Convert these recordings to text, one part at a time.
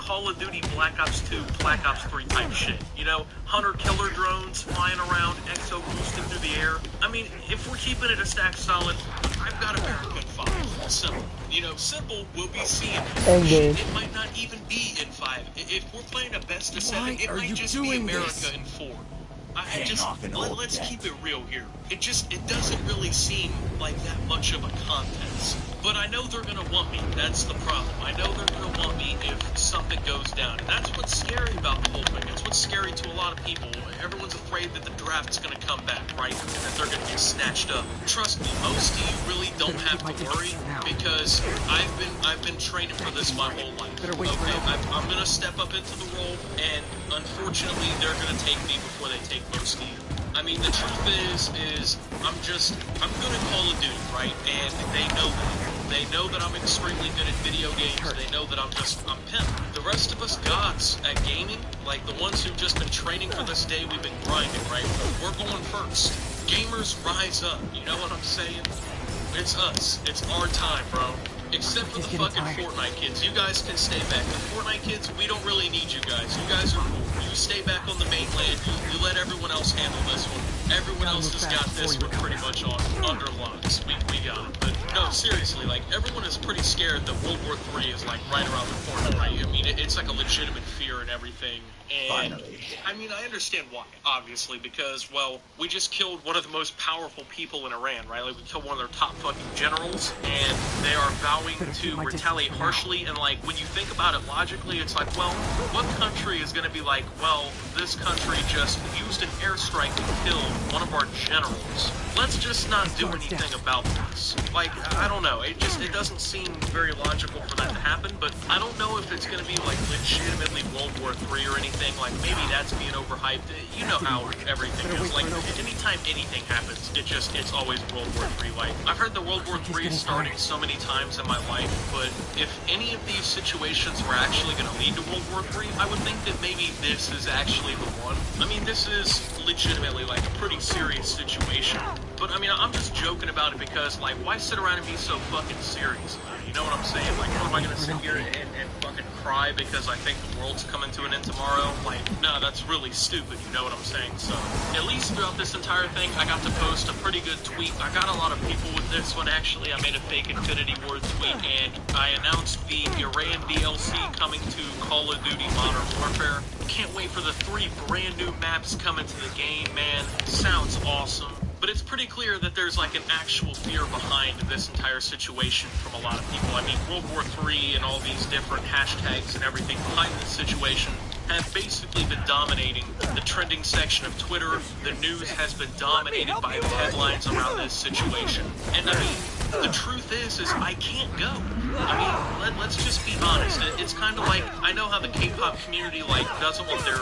Call of Duty Black Ops 2, Black Ops 3 type shit. You know, hunter-killer drones flying around, exo boosting through the air. I mean, if we're keeping it a stack solid, I've got America in 5. Simple. You know, simple will be seeing shit. It might not even be in 5. If we're playing a best of 7, it might just be America in 4. Let's keep it real here. It doesn't really seem like that much of a contest. But I know they're gonna want me. That's the problem. I know they're gonna want me if something goes down. And that's what's scary about the whole thing. It's what's scary to a lot of people. Everyone's afraid that the draft's gonna come back, right? And that they're gonna get snatched up. Trust me, most of you really don't have to worry because I've been training for this my whole life. Okay, I'm gonna step up into the role, and unfortunately, they're gonna take me before they take most of you. I mean, the truth is I'm good at Call of Duty, right? And they know that. They know that I'm extremely good at video games. They know that I'm pimp. The rest of us gods at gaming, like the ones who've just been training for this day, we've been grinding, right? We're going first. Gamers rise up, you know what I'm saying? It's us. It's our time, bro. Except for the fucking Fortnite kids. You guys can stay back. The Fortnite kids, we don't really need you guys. You guys are cool. You stay back on the mainland. You let everyone else handle this one. Everyone else has got this one pretty much on under locks. We got it. But no, seriously, like, everyone is pretty scared that World War III is, like, right around the corner, right? I mean, it's like a legitimate fear and everything. And, I mean, I understand why, obviously, because, well, we just killed one of the most powerful people in Iran, right? Like, we killed one of their top fucking generals, and they are vowing to retaliate harshly, and, like, when you think about it logically, it's like, well, what country is gonna be like, well, this country just used an airstrike to kill one of our generals. Let's just not do anything about this. Like, I don't know, it doesn't seem very logical for that to happen, but I don't know if it's gonna be, like, legitimately World War III or anything. Like, maybe that's being overhyped. You know how everything is. Like, anytime anything happens, it's always World War III. Like, I've heard the World War III is starting so many times in my life, but if any of these situations were actually going to lead to World War III, I would think that maybe this is actually the one. I mean, this is legitimately, like, a pretty serious situation. But, I mean, I'm just joking about it because, like, why sit around and be so fucking serious about it? You know what I'm saying? Like, what am I gonna sit here and fucking cry because I think the world's coming to an end tomorrow? Like, no, that's really stupid, you know what I'm saying? So, at least throughout this entire thing, I got to post a pretty good tweet. I got a lot of people with this one, actually. I made a fake Infinity Ward tweet, and I announced the Iran DLC coming to Call of Duty Modern Warfare. Can't wait for the 3 brand new maps coming to the game, man. Sounds awesome. But it's pretty clear that there's, like, an actual fear behind this entire situation from a lot of people. I mean, World War III and all these different hashtags and everything behind this situation have basically been dominating the trending section of Twitter. The news has been dominated by the headlines around this situation. And, I mean, the truth is I can't go. I mean, let's just be honest. It's kind of like, I know how the K-pop community, like, doesn't want their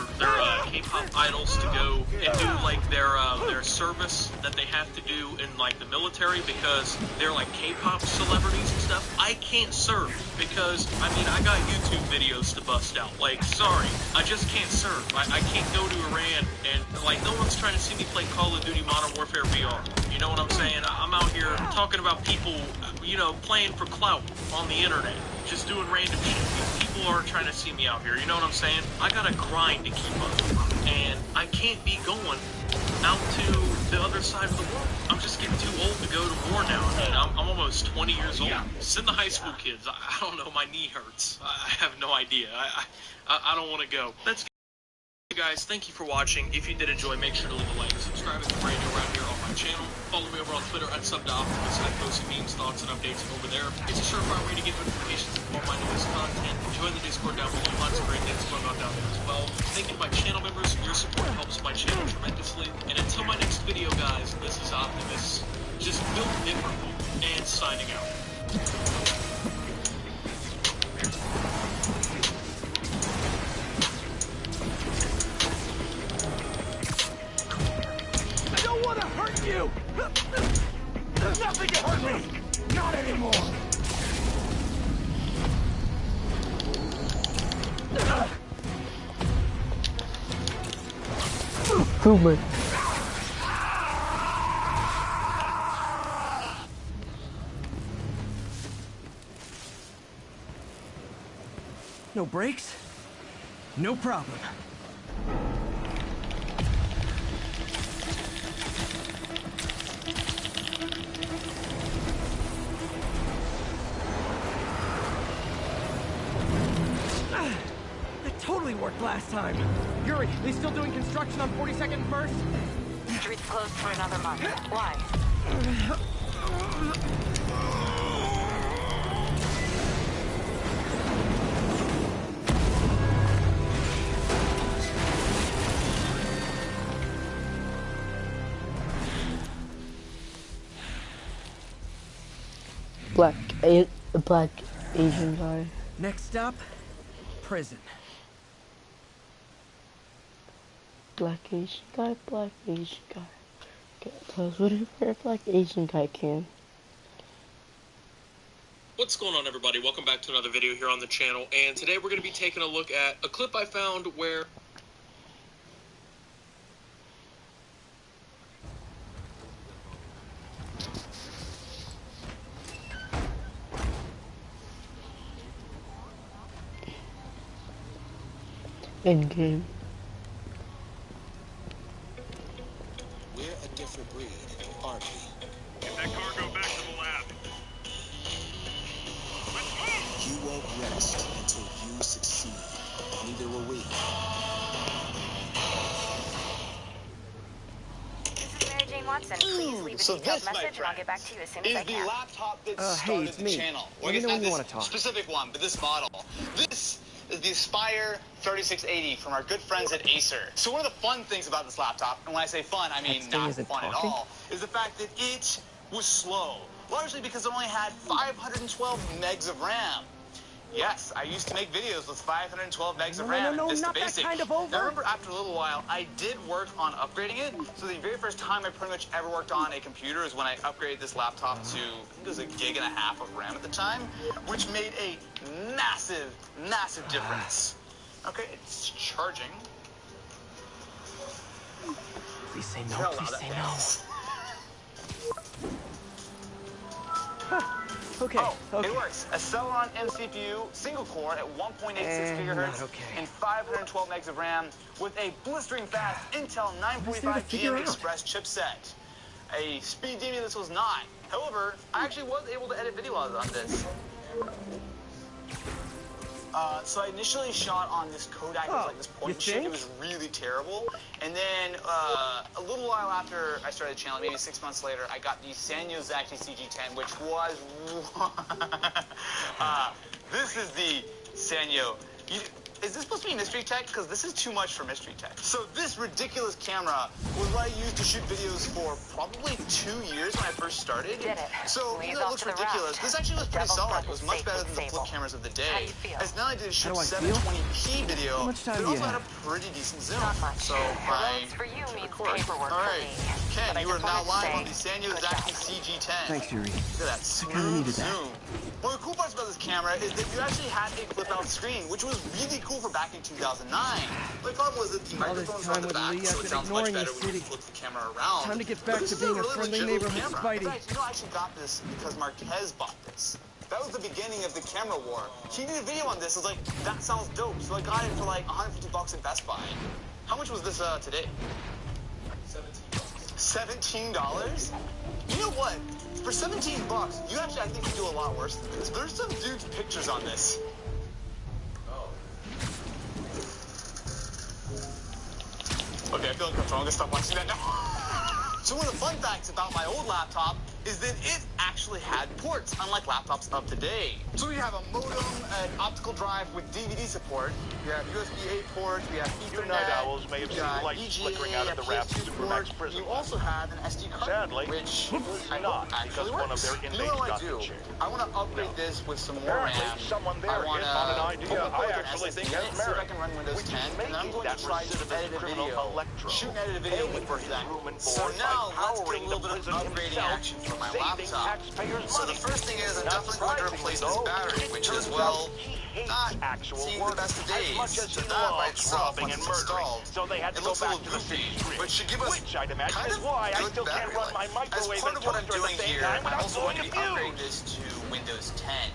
K-pop idols to go and do, like, their service that they have to do in, like, the military because they're, like, K-pop celebrities and stuff. I can't serve because, I mean, I got YouTube videos to bust out. Like, sorry, I just can't serve. I can't go to Iran and, like, no one's trying to see me play Call of Duty Modern Warfare VR. You know what I'm saying? I'm out here talking about people, you know, playing for clout on the internet, just doing random shit. People are trying to see me out here, you know what I'm saying? I gotta grind to keep up, and I can't be going out to the other side of the world. I'm just getting too old to go to war now. I mean, I'm almost 20 years old. Send the high school kids. I don't know, my knee hurts. I have no idea. I don't want to go. That's guys, thank you for watching. If you did enjoy, make sure to leave a like and subscribe if you're brand new around here on my channel. Follow me over on Twitter at @SubToOptimus. I post memes, thoughts, and updates over there. It's a surefire way to get notifications of all my newest content. Join the Discord down below. Lots of great things going on down there as well. Thank you to my channel members. Your support helps my channel tremendously. And until my next video, guys, this is Optimus, just built differently, and signing out. You! There's nothing to hurt me! Not anymore! Super. No brakes? No problem. That totally worked last time. Yuri, they still doing construction on 42nd and 1st? Street's closed for another month. Why? Black Asian guy. Next stop, prison. Black Asian guy. Okay, tell us whatever a Black Asian guy can. What's going on, everybody? Welcome back to another video here on the channel, and today we're going to be taking a look at a clip I found where Endgame. We're a different breed, aren't we? Get that cargo back to the lab. Let's move! You won't rest until you succeed. Neither will we. This is Mary Jane Watson. Please leave a detailed message and I'll get back to you as soon as I Is the can. laptop that Hey, started it's the me. channel. Let me know when you wanna talk. Specific one, but this model. This is the Aspire 3680 from our good friends at Acer. So one of the fun things about this laptop, and when I say fun, I mean Texting not isn't fun at talking? all, is the fact that it was slow. Largely because it only had 512 megs of RAM. Yes, I used to make videos with 512 megs of RAM. No, This is not the that basic. kind of Now, over. remember, after a little while, I did work on upgrading it. So the very first time I pretty much ever worked on a computer is when I upgraded this laptop to, I think it was 1.5 gigs of RAM at the time, which made a massive, massive difference. Okay, it's charging. Please say no, Hell, please that say fast. no. Okay, Oh, okay. it works. A Celeron M CPU, single core at 1.86 gigahertz not okay. and 512 megs of RAM with a blistering fast Intel What's there to 945 figure GM out? Express chipset. A speed demon this was not. However, I actually was able to edit video on this. So I initially shot on this Kodak, it was like this point and you shoot. It think? was really terrible. And then a little while after I started the channel, maybe 6 months later, I got the Sanyo Zacny CG10, which was this is the Sanyo. Is this supposed to be mystery tech? Because this is too much for mystery tech. So this ridiculous camera was what I used to shoot videos for probably 2 years when I first started. Did it. So Lead even though it off looks to the ridiculous, raft. this actually was pretty Devil's solid. Breath It was is much safe better with than the flip Sable. cameras of the How day. do you feel? As not only did it shoot do I feel? 720p video, How much time but it do you also had a have? pretty decent zoom. Not much. So my Roads for you means record. paperwork All for right, me. Ken, But I you are just now wanted to live on say, the Sanyo good Zacny job. CG10. Thanks, Yuri. Look at that kinda smooth needed that. zoom. One of the cool parts about this camera is that you actually had a flip-out screen, which was really cool for back in 2009. The problem was that the All this microphone's time on the with back, Lee, so I've it been sounds much ignoring better this when you city. flip the camera around. Time to get But back this to is a being a really friendly legit little neighborhood camera. Spidey. In fact, I actually got this because Marquez bought this. That was the beginning of the camera war. He did a video on this. I was like, that sounds dope. So I got it for like $150 at Best Buy. How much was this today? $17? You know what? For $17, you actually, I think, can do a lot worse than this. There's some dude's pictures on this. Okay, I feel uncomfortable. I'm gonna stop watching that now. So one of the fun facts about my old laptop is that it actually had ports, unlike laptops of today. So we have a modem, an optical drive with DVD support. We have USB-A ports. We have Ethernet. You night owls may have we seen got lights EGA, flickering out of the PS2 raft of Supermax port. prison You also have an SD card, Sadly, which I not, hope actually because one of works. their You inmates know what I got do? the chair. I want to upgrade No. this with some more Apparently, RAM. someone there I hit want on an idea I an actually think SSD has in it, see if I merit, can run Windows which is 10, and then I'm making going that to try to recidivist edit a criminal video. Electro, Shoot and edit a video paying with for his that. room and So board now by let's get a powering little the bit of prison upgrading himself, action for my saving laptop. taxpayers' So money. the first thing is I'm Not definitely going to replace this surprisingly, battery, though, which it is, turns well, out he hates not actual seeing work the best of as days. much as So he that by loves itself, robbing once and it's murdering. installed, So they had to it go looks a back little to the goofy, script, which should give us which I'd imagine kind is of why I good still can't battery run my life. As microwave part and of what I'm toaster at the doing same here, time I'm without also going going to be to upgrading fuse. this to Windows 10.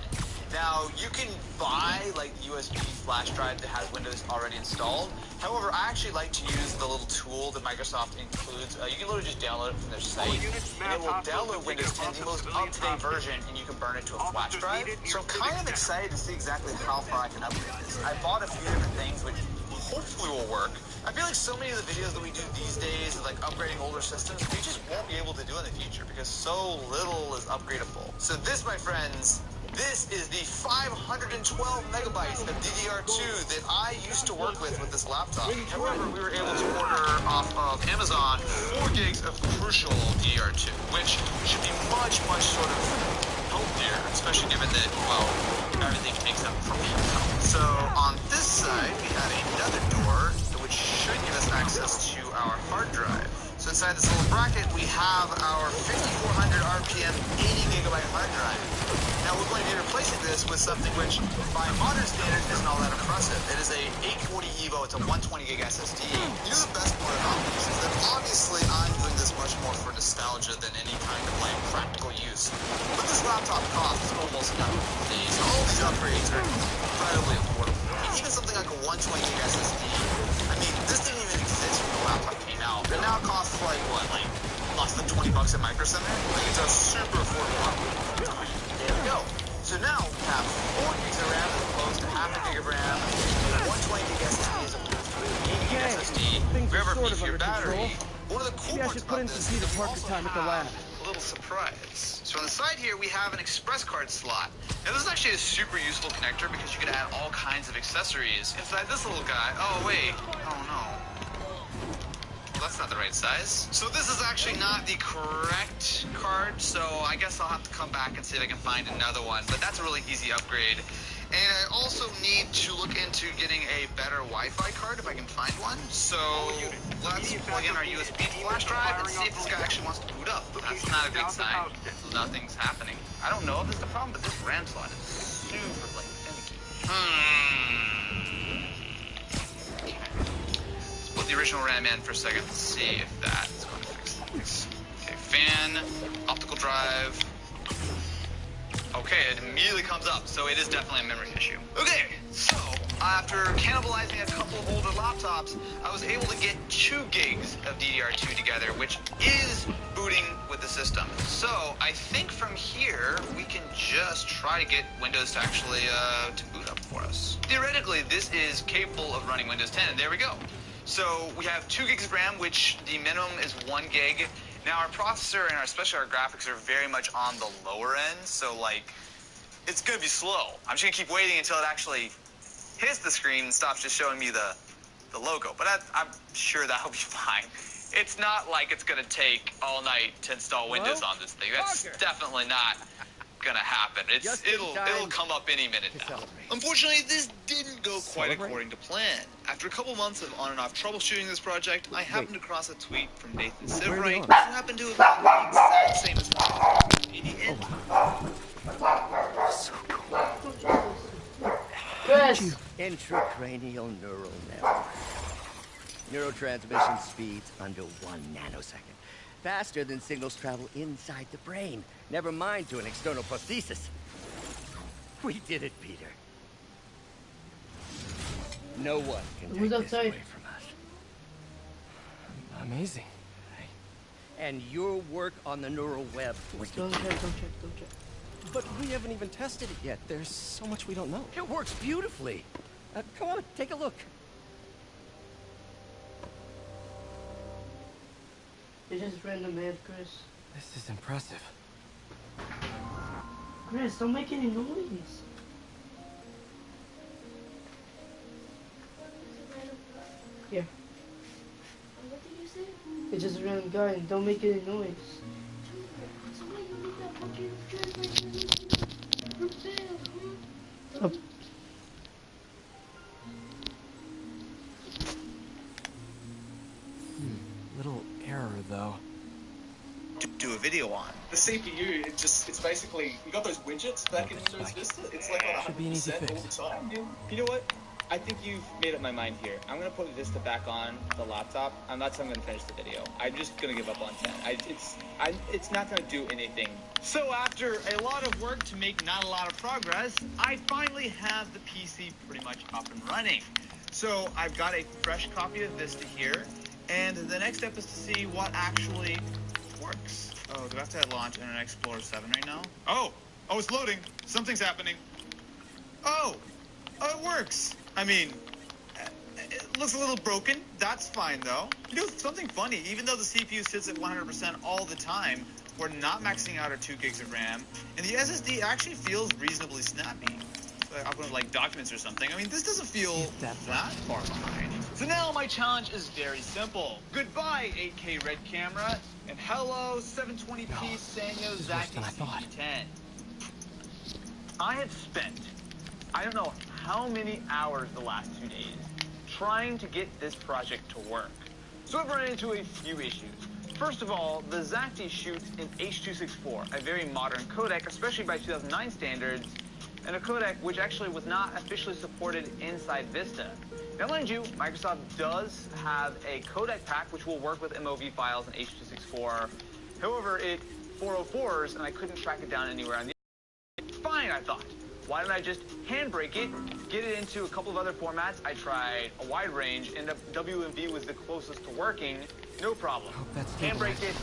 Now, you can buy like USB flash drive that has Windows already installed. However, I actually like to use the little tool that Microsoft includes. You can literally just download it from their site, and it will download Windows 10, the most up-to-date version, and you can burn it to a flash drive. So I'm kind of excited to see exactly how far I can upgrade this. I bought a few different things, which hopefully will work. I feel like so many of the videos that we do these days, like upgrading older systems, we just won't be able to do in the future because so little is upgradable. So this, my friends, this is the 512 megabytes of DDR2 that I used to work with this laptop. However, we were able to order off of Amazon 4 gigs of crucial DDR2, which should be much, much sort of healthier, especially given that, well, everything takes up from Amazon. So on this side, we had another door, which should give us access to our hard drive. So inside this little bracket, we have our 5400 RPM 80 gigabyte hard drive. Now we're going to be replacing this with something which, by modern standards, isn't all that impressive. It is a 840 EVO. It's a 120 gig SSD. You know the best part about this is that obviously I'm doing this much more for nostalgia than any kind of like practical use. But this laptop costs almost nothing. So all these upgrades are incredibly affordable. I mean, even something like a 120 gig SSD. I mean, this didn't even exist when the laptop came out. And now it costs like what, like less than $20 at Micro Center? Like it's a super affordable upgrade. There we go. So now we have 4 gigs of RAM as opposed to half a gig of RAM, 120 gig SSD as opposed to an 80 gig SSD. We have our beefier battery. One of the cool parts about this is that we also have a little surprise. So on the side here, we have an express card slot. Now this is actually a super useful connector because you can add all kinds of accessories inside this little guy. Oh wait, oh no. That's not the right size. So this is actually not the correct card, so I guess I'll have to come back and see if I can find another one, but that's a really easy upgrade. And I also need to look into getting a better Wi-Fi card if I can find one. So let's plug in our USB flash drive and see if this guy actually wants to boot up. That's not a good sign. Nothing's happening. I don't know if this is the problem, but this RAM slot is super like finicky. Put the original RAM in for a second. Let's see if that's going to fix things. Okay, fan, optical drive. Okay, it immediately comes up, so it is definitely a memory issue. Okay, so after cannibalizing a couple of older laptops, I was able to get 2 gigs of DDR2 together, which is booting with the system. So I think from here, we can just try to get Windows to actually to boot up for us. Theoretically, this is capable of running Windows 10, and there we go. So we have 2 gigs of RAM, which the minimum is 1 gig. Now our processor and especially our graphics are very much on the lower end, so like, it's gonna be slow. I'm just gonna keep waiting until it actually hits the screen and stops just showing me the logo, but I'm sure that'll be fine. It's not like it's gonna take all night to install Windows on this thing. That's definitely not gonna happen. It'll come up any minute now. Unfortunately, this didn't go quite according to plan. After a couple months of on and off troubleshooting this project, I happened across a tweet from Nathan Sivrite, who happened to have been the exact same as mine. So cool. Chris! Intracranial neural network. Neurotransmission speeds under 1 nanosecond. Faster than signals travel inside the brain. Never mind to an external prosthesis. We did it, Peter. No one can take this away from us. Amazing. And your work on the neural web. Don't check. But we haven't even tested it yet. There's so much we don't know. It works beautifully. Come on, take a look. It's just random ad, Chris. This is impressive. Chris, don't make any noise. Here. What did you say? It's just a random guy, and don't make any noise. So why you need that fucking translation? Up. Little error, though. To do a video on. The CPU, it's basically, you got those widgets back in Windows Vista? It's like on 100% all the time. You know what? I think you've made up my mind here. I'm gonna put Vista back on the laptop, and that's how I'm gonna finish the video. I'm just gonna give up on 10. It's not gonna do anything. So after a lot of work to make not a lot of progress, I finally have the PC pretty much up and running. So I've got a fresh copy of Vista here, and the next step is to see what actually works. Oh, do I have to hit launch Internet Explorer 7 right now? Oh, it's loading. Something's happening. Oh, it works. I mean, it looks a little broken. That's fine, though. You know, something funny. Even though the CPU sits at 100% all the time, we're not maxing out our 2 gigs of RAM, and the SSD actually feels reasonably snappy. So I'll put like documents or something. I mean, this doesn't feel that far behind. So now my challenge is very simple. Goodbye, 8K Red camera, and hello, 720p Sanyo Zacti CG10. I have spent, I don't know how many hours the last 2 days trying to get this project to work. So I've run into a few issues. First of all, the Zacti shoots in H.264, a very modern codec, especially by 2009 standards, and a codec which actually was not officially supported inside Vista. Now, mind you, Microsoft does have a codec pack which will work with MOV files in H.264. However, it 404s, and I couldn't track it down anywhere on the Fine, I thought. Why don't I just handbrake it, get it into a couple of other formats? I tried a wide range, and WMV was the closest to working. No problem. Handbrake it,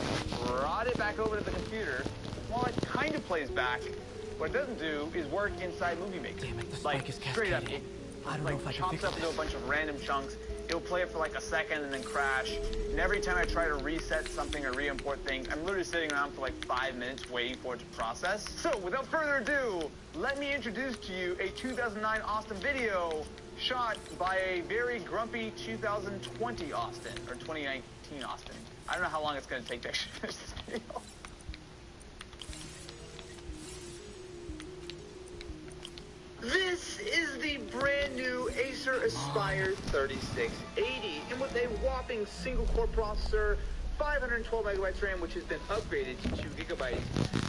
brought it back over to the computer. While it kind of plays back, what it doesn't do is work inside Movie Maker. Damn it, the like, spike is straight up, cascading. it I don't know if I can chops fix up into a bunch of random chunks. It'll play it for like a second and then crash. And every time I try to reset something or re-import things, I'm literally sitting around for like 5 minutes waiting for it to process. So without further ado, let me introduce to you a 2009 Austin video shot by a very grumpy 2020 Austin, or 2019 Austin. I don't know how long it's going to take to actually finish this video. This is the brand new Acer Aspire 3680, and with a whopping single-core processor, 512 megabytes RAM, which has been upgraded to 2 gigabytes,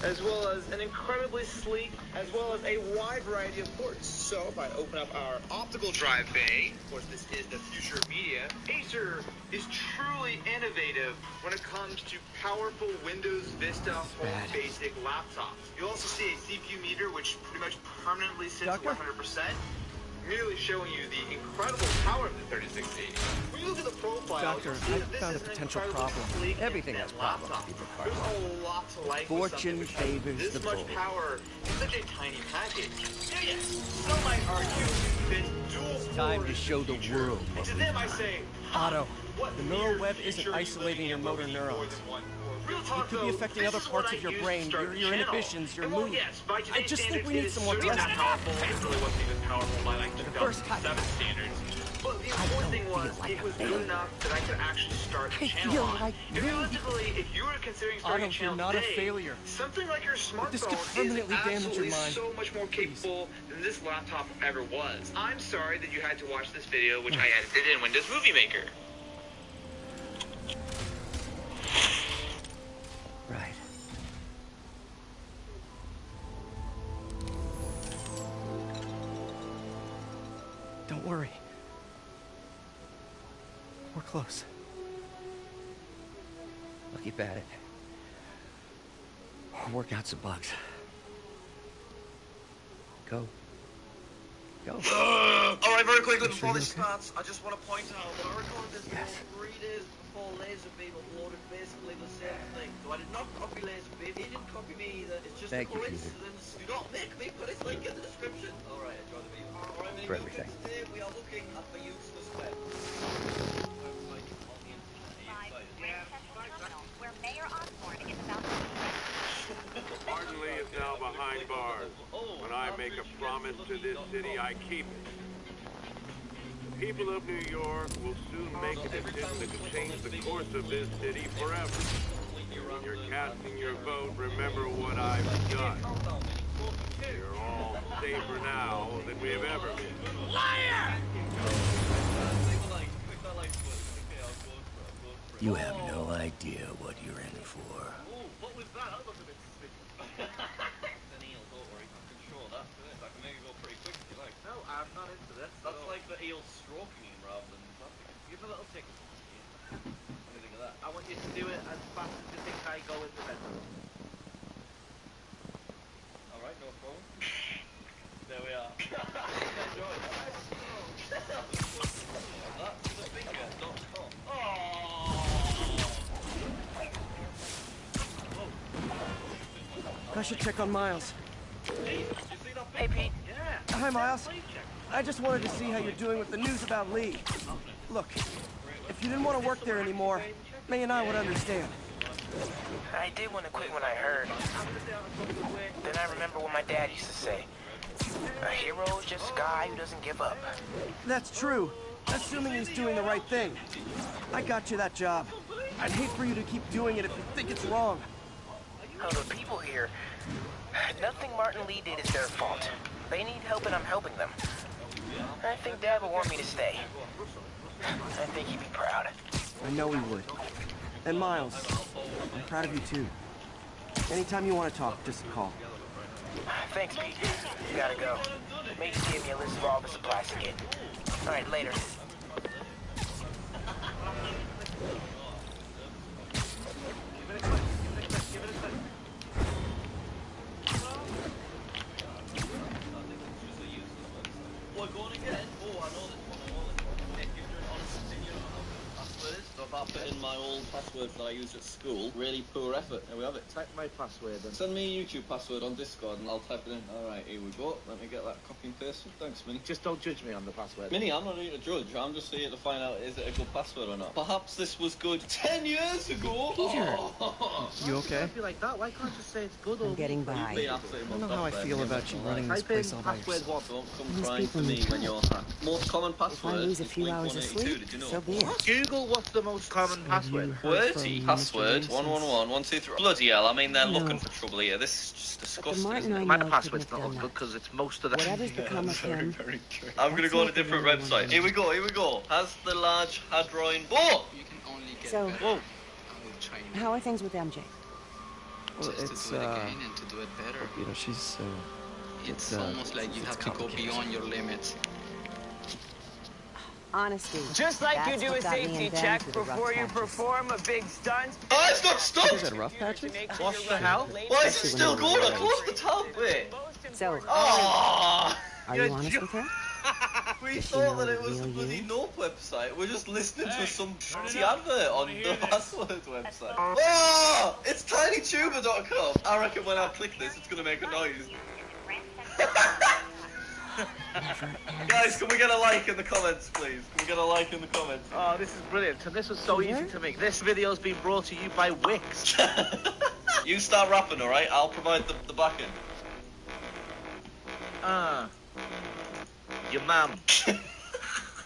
as well as an incredibly sleek, as well as a wide variety of ports. So if I open up our optical drive bay, of course this is the future of media, Acer is truly innovative when it comes to powerful Windows Vista Home Basic laptops. You'll also see a CPU meter, which pretty much permanently sits at 100%. Merely showing you the incredible power of the 3680. When you look at the profile, Doctor, I found a potential problem. Everything has problems. There's a lot to like. Fortune favors this the much bold. power in such a tiny package. Now, yes, some might argue this dual Time to show the world. And to them, I say, Otto, what the neural web weird isn't feature isolating is your motor living in more neurons. than one core? Real talk, It could be though, affecting this other is parts what of your I use brain, to start your the channel. inhibitions, your And while, mood. yes, by I today's just think standards, we need it is some more certainly not tests. powerful. It really wasn't even powerful by like 2007 standards. But the important thing was, it was good enough that I could actually start the channel on. And realistically, if you were considering starting a channel not a today, failure. something like your This could smartphone permanently is damage your absolutely mind. so much more capable than this laptop ever was. I'm sorry that you had to watch this video, which I edited in Windows Movie Maker. Right. Don't worry. We're close. I'll keep at it. I'll work out some bugs. Go. Go. All right, very quickly before this starts, I just want to point out that I recorded this video 3 days before Laserbeam uploaded basically the same thing. So I did not copy Laserbeam. He didn't copy me either. It's just Thank a you, coincidence. Do not make me put his link in the description. All right, enjoy the video. All right, For everything. today we are looking at the useless web. Where Mayor Osborne is about to Hardly is now behind bars. When I make a promise to this city, I keep it. The people of New York will soon make a decision that could change the course of this city forever. When you're casting your vote, remember what I've done. You're all safer now than we have ever been. Liar! You have no idea what you're in for. What was that? That was a bit suspicious. Don't worry, I can control that. I can make it go pretty quick if you like. No, I'm not into this. That's like the you're stroking him rather than clapping. Give him a little tickle. What do you think of that? I want you to do it as fast as you think I go in the bedroom. Alright, no problem. There we are. Enjoy it. That's the finger, not the thumb. I should check on Miles. Hey, Pete. Yeah. Hi, Miles. I just wanted to see how you're doing with the news about Lee. Look, if you didn't want to work there anymore, May and I would understand. I did want to quit when I heard. Then I remember what my dad used to say. A hero is just a guy who doesn't give up. That's true, assuming he's doing the right thing. I got you that job. I'd hate for you to keep doing it if you think it's wrong. Oh, the people here, nothing Martin Lee did is their fault. They need help and I'm helping them. I think Dad would want me to stay. I think he'd be proud. I know he would. And Miles, I'm proud of you too. Anytime you want to talk, just call. Thanks, Pete. Gotta go. Maybe give me a list of all the supplies to get. All right, later. What, go on again? Oh, I know this one. Nick, you're doing honest opinion on what the password is. So if I put in my old password that I used at school, really poor effort. There we have it. Type my password then. Send me a YouTube password on Discord and I'll type it in. Alright, here we go. Let me get that copy and paste. Thanks, Minnie. Just don't judge me on the password. Minnie, I'm not here to judge. I'm just here to find out is it a good password or not. Perhaps this was good 10 years ago. Peter! Oh. You okay? Be like that. Why can't you say it's good? I'm getting by. I don't know how I feel about you running this place all by yourself. Don't come These crying people to me need when you're hacked. Most common If I password lose a is few Blink hours of 182, sleep, did you know? so be it. Google what's the most common password. QWERTY Password 111 123. Bloody hell! I mean, they're No. looking for trouble here. This is just disgusting. Martin Isn't it? I My know password's couldn't not have good done because it's most of the. Whatever's become of him. Very true. I'm gonna That's go on a not the different way I want website. it. Here we go. Here we go. Has the Large Hadron? Oh! You can only get So- better Whoa! with training. How are things with MJ? Well, Just it's, to do it again and to do it better. you know, she's, It's almost like you it's have to go complicated. beyond your limits. Honesty. Just like That's you do what a got me safety in check through the rough before you patches. perform a big stunt. Oh, it's not stopped! Is that rough patches? What the hell? Why is it still going? I closed the tab bit. So, Oh! are you honest with her? We Does she thought know that it the was a real bloody you? Nope website. We're just listening to some shitty advert on the password website. Oh! It's tinytuber.com. I reckon when I click this, it's gonna make a noise. Guys, can we get a like in the comments, please? Can we get a like in the comments? Oh, this is brilliant, and this was so easy to make. This video's been brought to you by Wix. You start rapping, alright? I'll provide the backing. Your mum.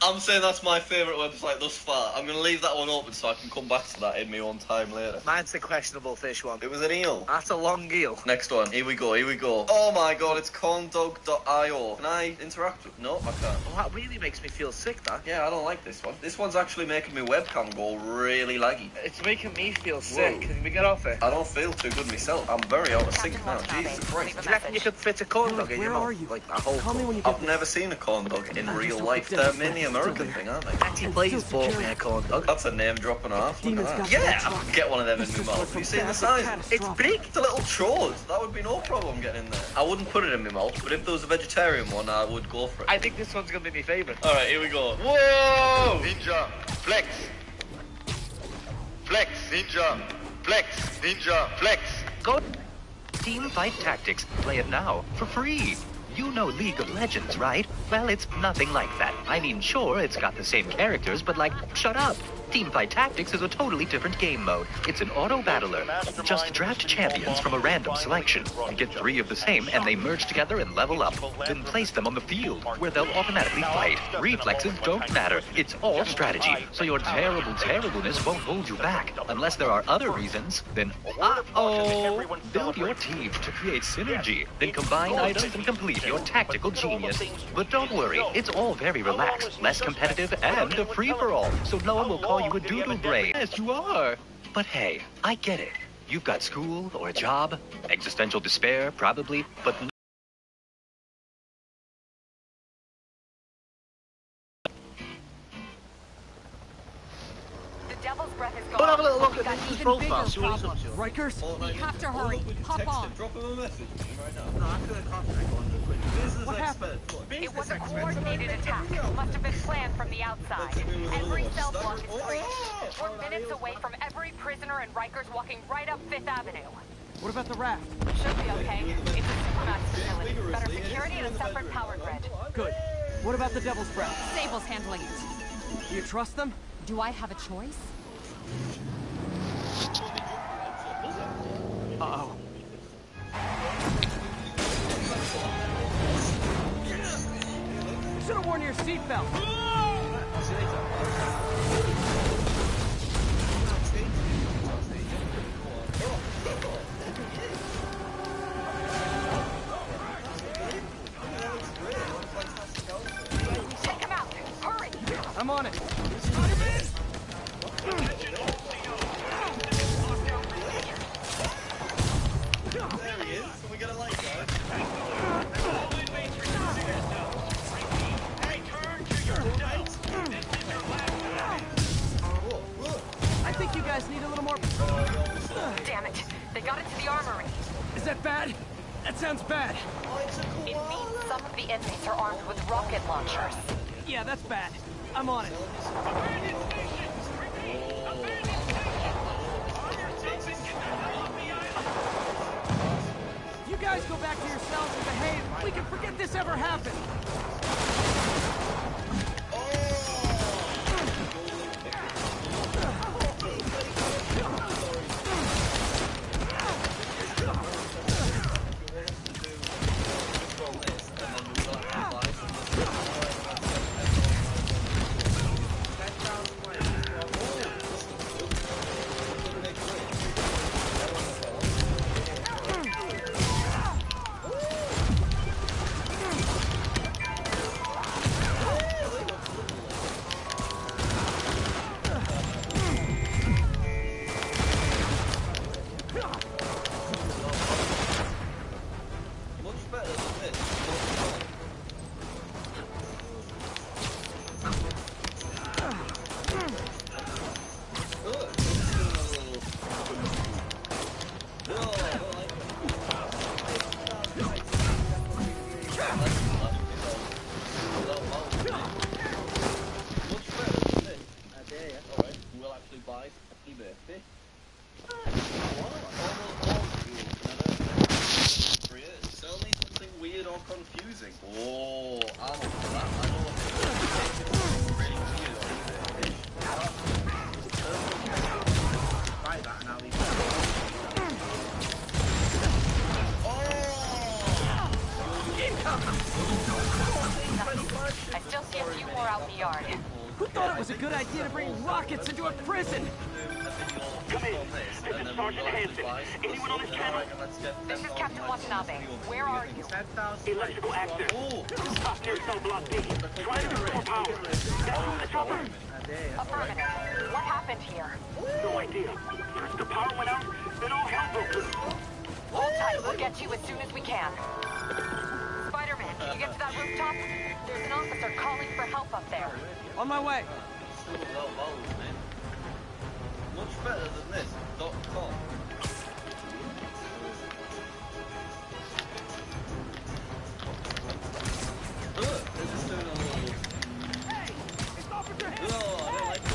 I'm saying that's my favourite website thus far. I'm going to leave that one open so I can come back to that in my own time later. Mine's the questionable fish one. It was an eel. That's a long eel. Next one. Here we go, here we go. Oh my god, it's corndog.io. Can I interact with... No, I can't. Well, that really makes me feel sick, that. Yeah, I don't like this one. This one's actually making my webcam go really laggy. It's making me feel sick. Can we get off it? I don't feel too good myself. I'm very out of sync now. Jesus Christ. Do you reckon you could fit a corn dog in your Where mouth? are you? Like a whole Call me when you get I've never seen a corn dog in real life. They're mainly American thing, aren't they? Patty Blaze bought me a corn dog. That's a name drop and a half. Look Demon's at that. got Yeah, that I truck. could get one of them in my mouth. Have you seen the size? It's big. It's a little chode. That would be no problem getting in there. I wouldn't put it in my mouth, but if there was a vegetarian one, I would go for it. I think this one's gonna be my favourite. Alright, here we go. Whoa! Ninja, flex. Flex, ninja, flex, ninja, flex. Go Team Fight Tactics. Play it now for free. You know League of Legends, right? Well, it's nothing like that. I mean, sure, it's got the same characters, but like, shut up. Teamfight Tactics is a totally different game mode. It's an auto-battler. Just draft champions from a random selection. You get 3 of the same, and they merge together and level up. Then place them on the field, where they'll automatically fight. Reflexes don't matter. It's all strategy, so your terrible terribleness won't hold you back. Unless there are other reasons, then uh-oh! Build your team to create synergy. Then combine items and complete your tactical genius. But don't worry, it's all very relaxed, less competitive, and a free-for-all, so no one will call you a doodle brain. Yes, you are. But hey, I get it. You've got school or a job, existential despair, probably, but a little look at Nikki's profile. See what he's up to. Rikers? We have to hurry. Hop on. Drop him a message right now. No, I'm gonna contact on the quick. Business What happened? It was a coordinated attack. Must have been planned from the outside. Every cell block is free. We're minutes away from every prisoner and Rikers walking right up Fifth Avenue. What about the raft? Should be okay. It's a supermax facility. Better security and a separate power grid. Good. What about the Devil's Breath? Sable's handling it. Do you trust them? Do I have a choice? Uh-oh. Should have worn your seatbelt. Take him out. Hurry. I'm on it. There he is. We're gonna like that. I think you guys need a little more... Damn it. They got it to the armory. Is that bad? That sounds bad. It means some of the inmates are armed with rocket launchers. Yeah, that's bad. I'm on it. You guys go back to your cells and behave. We can forget this ever happened. Confusing. Oh, I'm up for that. I know what really weird Try that and I'll leave I still see a few more out in the yard. Who thought it was a good idea to bring rockets into a prison? Come in. This is Sergeant Hansen. Anyone on this channel? This is Captain Watanabe. Where are you? Electrical actor. Up near cell block B. Trying to restore power. Down the chopper. Affirmative. What happened here? No idea. First the power went out, then all hell broke loose. Hold tight. We'll get you as soon as we can. Spider-Man, can you get to that rooftop? There's an officer calling for help up there. On my way. Much better than this. .com. Look, they're just doing a little... Hey! It's Officer Hansen! Oh, I don't like this.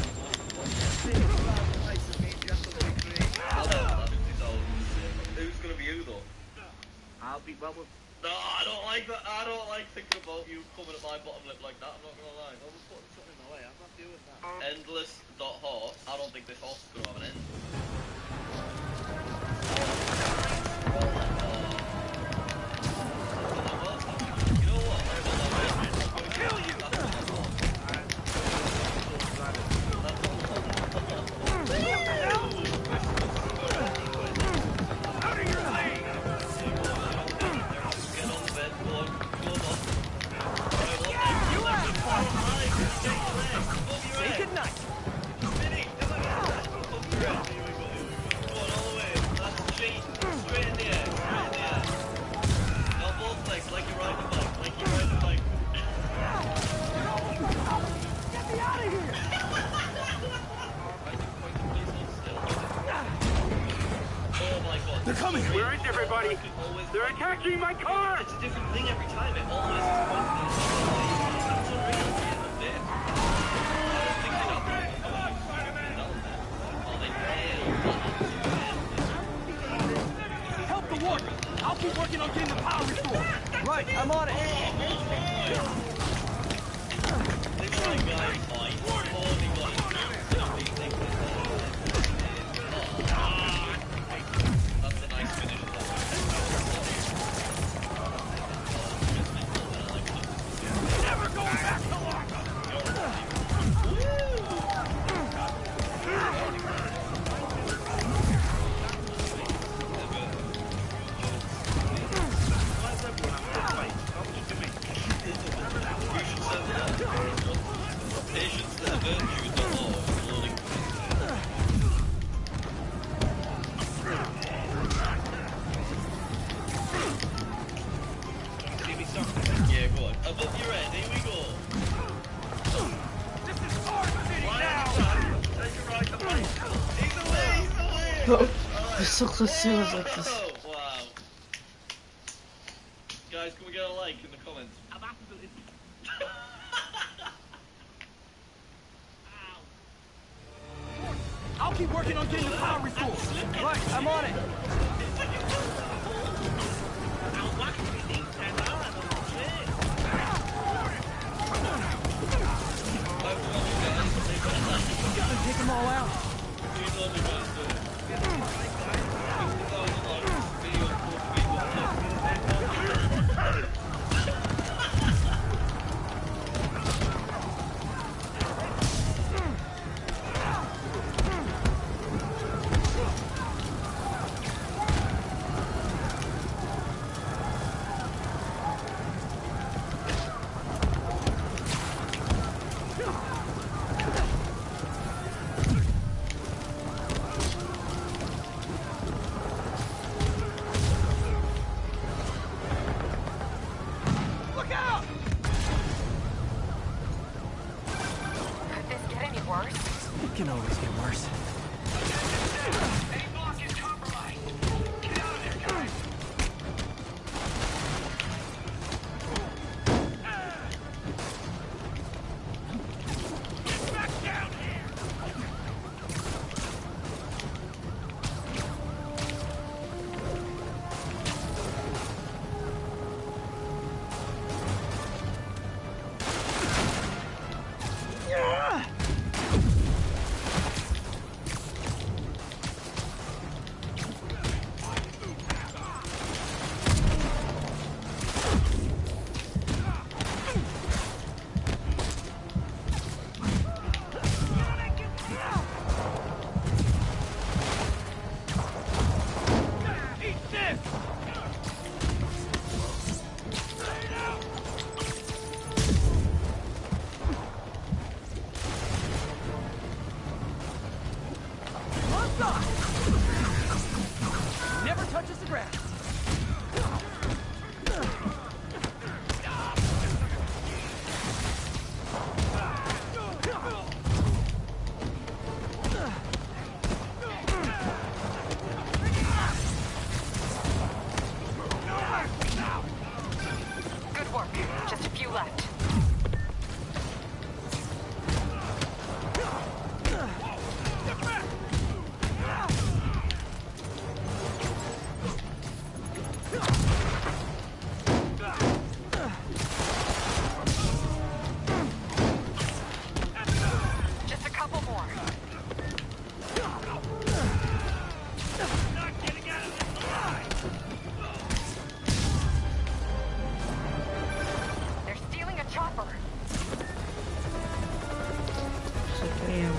Who's gonna be you though? I'll be well with... No, I don't like that. I don't like thinking about you coming at my bottom lip like that. I'm not gonna lie. I was putting something in the way. I'm not doing that. Endless.horse. I don't think this horse is gonna have an end. You know what? I'm gonna kill you. Out of your lane! Get on the bed. Go on. Say goodnight. Minnie, come on. coming! Where is everybody? They're attacking my car! It's a different thing every time. It always is Help the warden! I'll keep working on getting the power restored! Right, I'm on it! That's a nice finish. Never going back to Patience is a virtue, the law of loading. Give me something. Yeah, go on. Above your head, here we go. This is hard city now! Take a right, away. He's away! We're so close to it like this. Oh, wow. Guys, can we get a like in the comments? I'll keep working on getting the power restored! Right, I'm on it! Gotta take them all out! It can always get worse. Never touches the ground. Good work. Just a few left. Just a couple more. They're stealing a chopper. Damn.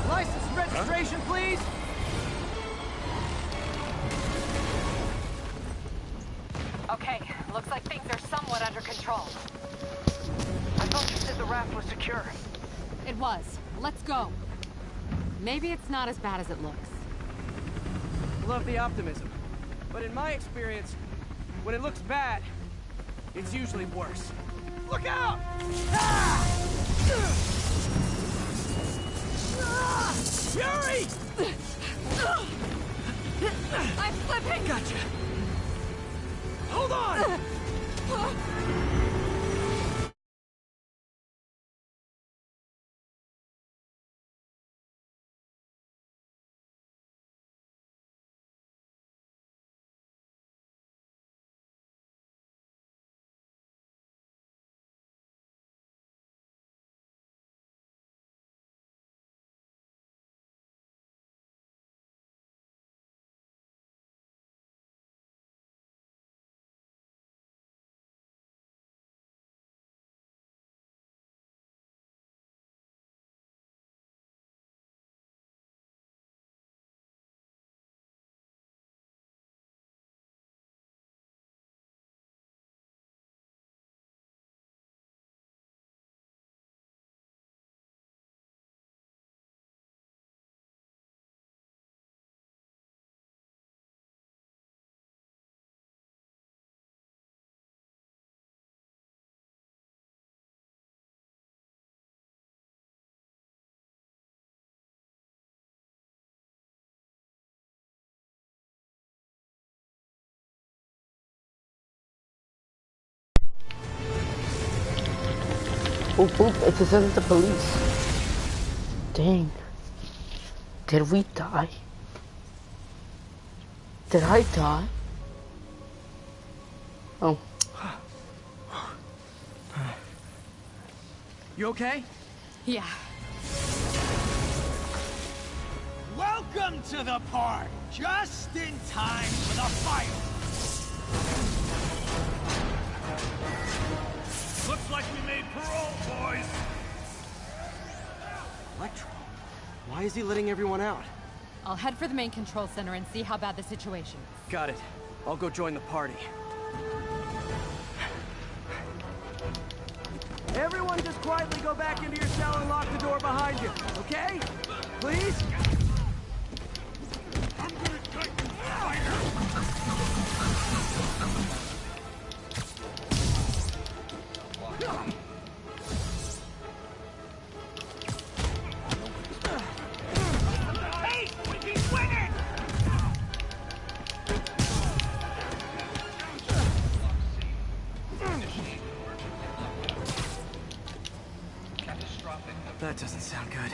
License and registration, please. Okay, looks like things are somewhat under control. I hope the raft was secure. It was. Let's go. Maybe it's not as bad as it looks. Love the optimism. But in my experience, when it looks bad, it's usually worse. Look out! Ah! Yuri! I'm slipping! Gotcha. Hold on! Oh, poop, it says the police. Dang. Did we die? Did I die? Oh. You okay? Yeah. Welcome to the park! Just in time for the fire! Looks like we made parole, boys! Electro? Why is he letting everyone out? I'll head for the main control center and see how bad the situation is. Got it. I'll go join the party. Everyone just quietly go back into your cell and lock the door behind you, okay? Please? I'm gonna take the fire! Hey! He's winning! That doesn't sound good.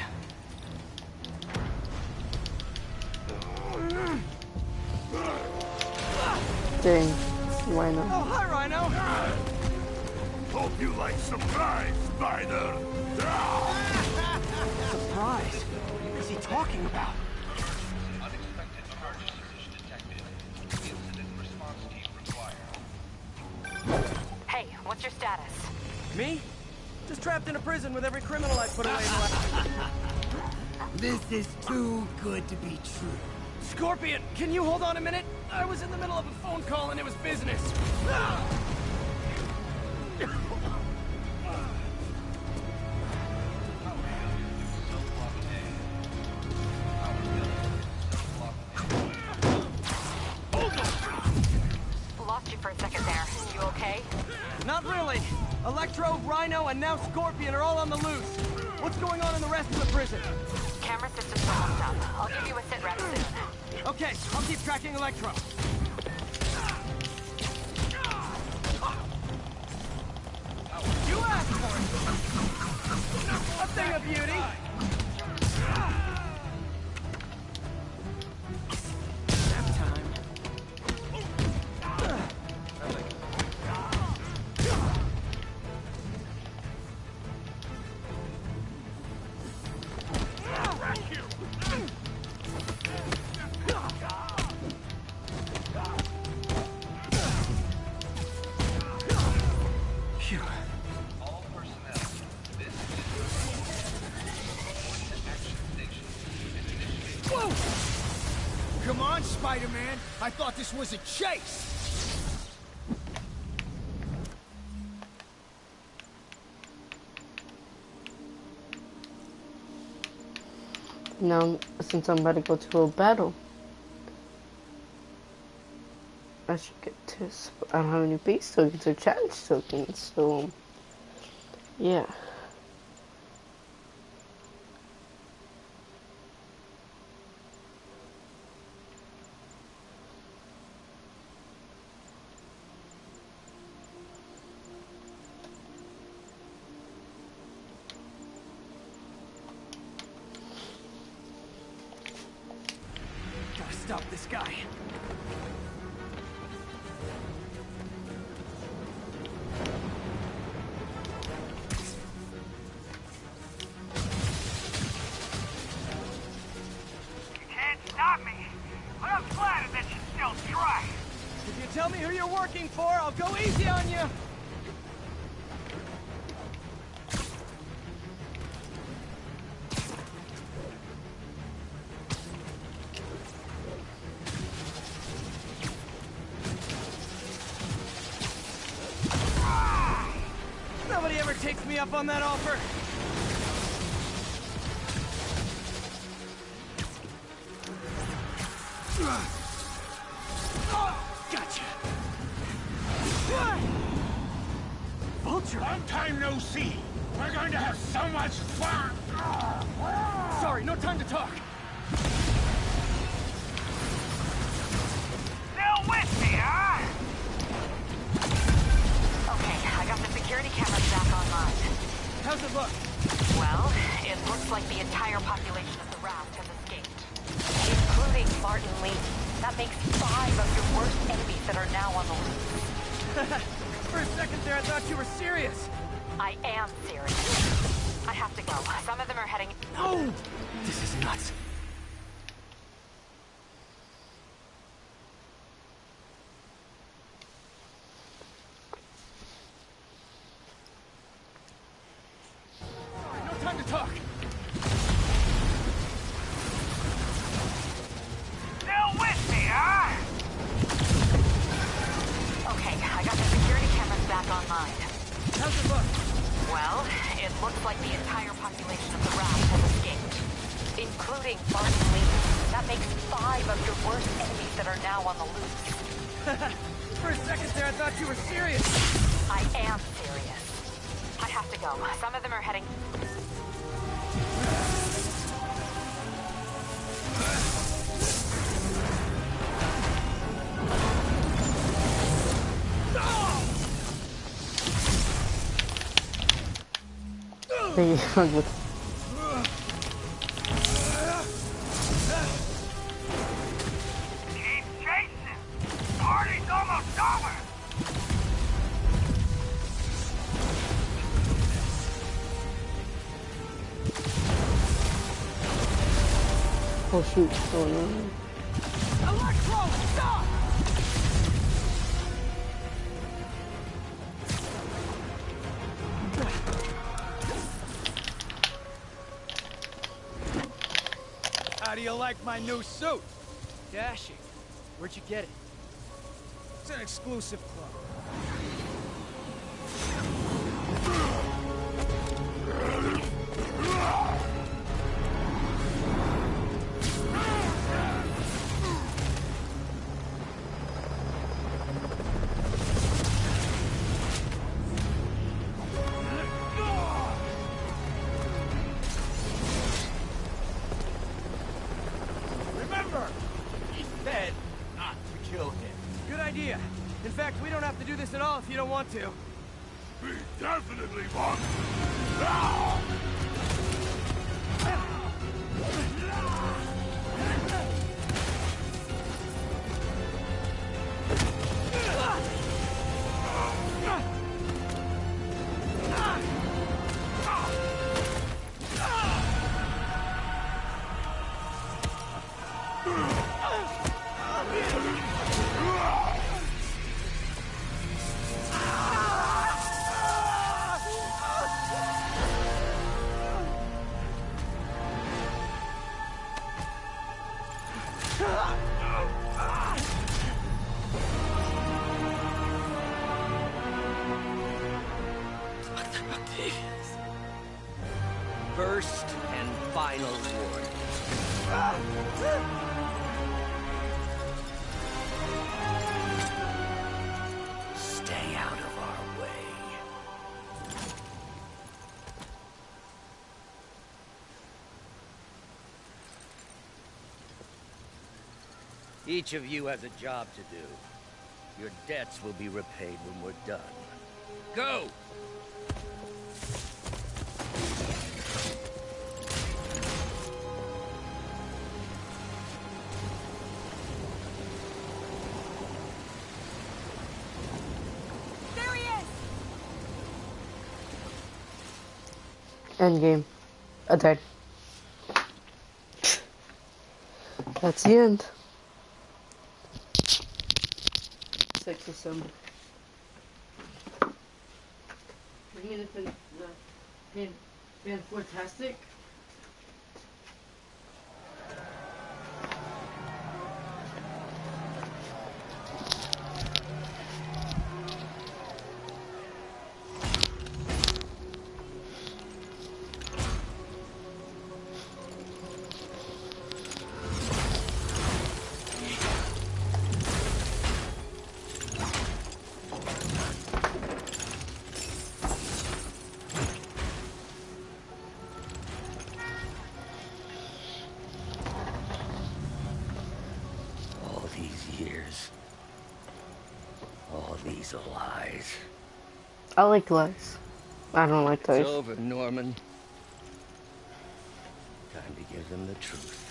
Dang. Rhino. Oh, hi, Rhino! Hope you like surprise, Spider! Surprise? What is he talking about? Hey, what's your status? Me? Just trapped in a prison with every criminal I put away in the last... This is too good to be true. Scorpion, can you hold on a minute? I was in the middle of a phone call and it was business. Lost you for a second there. You okay? Not really. Electro, Rhino, and now Scorpion are all on the loose. What's going on in the rest of the prison? Camera systems are hooked up. I'll give you a sit rep soon. Okay, I'll keep tracking Electro. You asked for it! A thing of beauty! Nap time. Phew. Whoa! Come on, Spider-Man! I thought this was a chase! Now, since I'm about to go to a battle, I should get this. I don't have any base tokens or challenge tokens, so yeah. Gotta stop this guy. If you tell me who you're working for, I'll go easy on you. Nobody ever takes me up on that offer. Gotcha. Vulture! Long time no see. We're going to have so much fun. Sorry, no time to talk. Still with me, huh? Okay, I got the security cameras back online. How's it look? Well, it looks like the entire population of the raft has escaped, including Martin Lee. That makes 5 of your worst enemies that are now on the loose. For a second there, I thought you were serious. I am serious. I have to go. Some of them are heading... No! This is nuts. No time to talk. Still with me, huh? Okay, I got the security cameras back online. How's it look? Well, it looks like the entire population of the raft has escaped, including Martin Lee. That makes 5 of your worst enemies that are now on the loose. For a second there, I thought you were serious. I am serious. I have to go. Some of them are heading... They hug with Keep chasing. Party's almost over. oh shoot, oh no. Electro, stop! How do you like my new suit? Dashing. Where'd you get it? It's an exclusive club. Remember, he said not to kill him. Good idea. In fact, we don't have to do this at all if you don't want to. We definitely want. First and final warning. Stay out of our way. Each of you has a job to do. Your debts will be repaid when we're done. Go! There he is! Endgame. I died. That's the end. 6 December. I mean, if it's fantastic. These are lies. I like lies. I don't like those. It's over, Norman. Time to give them the truth.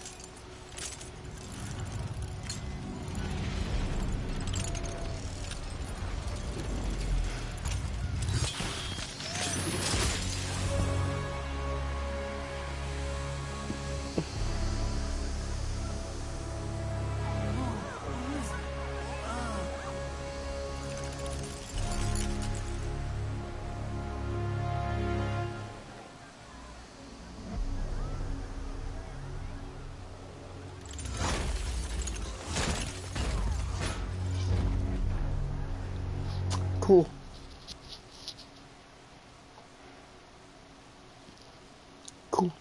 Cool. Cool.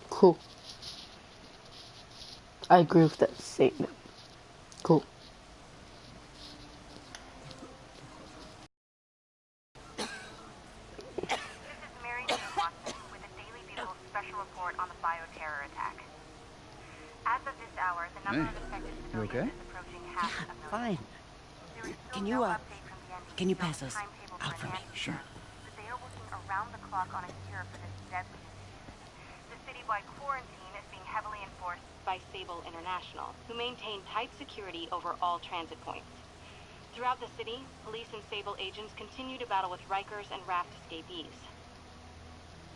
Cool. I agree with that statement. Cool. Mary Jane Watson with the Daily Bugle special report on the bioterror attack. As of this hour, the number of infected civilians is approaching half a million. Fine. There is still Can no you, update from the NCC can you on pass the us timetable out for for me? an Sure. antidote, but they are working around the clock on a cure for this deadly disease. The citywide quarantine is being heavily enforced by Sable International, who maintain tight security over all transit points. Throughout the city, police and Sable agents continue to battle with Rikers and Raft escapees.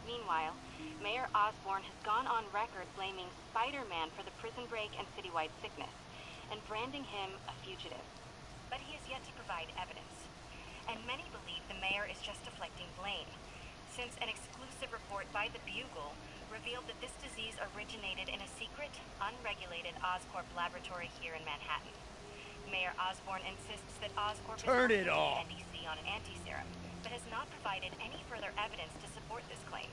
Meanwhile, Mayor Osborn has gone on record blaming Spider-Man for the prison break and citywide sickness, and branding him a fugitive. But he has yet to provide evidence. And many believe the mayor is just deflecting blame, since an exclusive report by the Bugle revealed that this disease originated in a secret, unregulated Oscorp laboratory here in Manhattan. Mayor Osborn insists that Oscorp Turn is it off. NBC on anti-serum, but has not provided any further evidence to support this claim.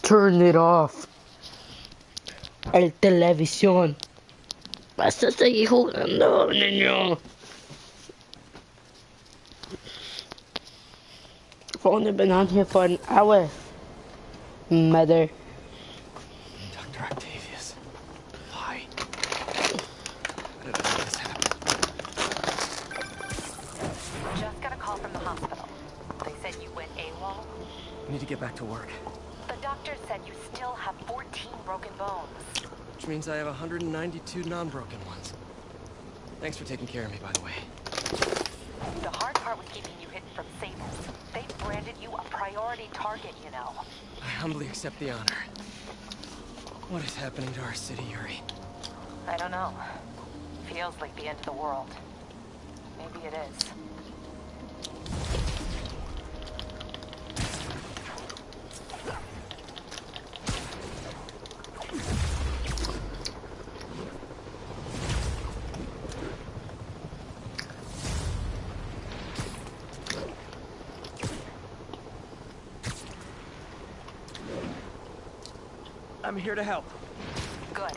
Turn it off. El televisión. Vas a seguir jugando, niño. I've only been on here for an hour. Mother. Dr. Octavius. Why? How did all this happen? Just got a call from the hospital. They said you went AWOL. I need to get back to work. The doctor said you still have 14 broken bones. Which means I have 192 non-broken ones. Thanks for taking care of me, by the way. The hard part was keeping you hidden from Sables. They branded you a priority target, you know. I humbly accept the honor. What is happening to our city, Yuri? I don't know. Feels like the end of the world. Maybe it is. I'm here to help. Good.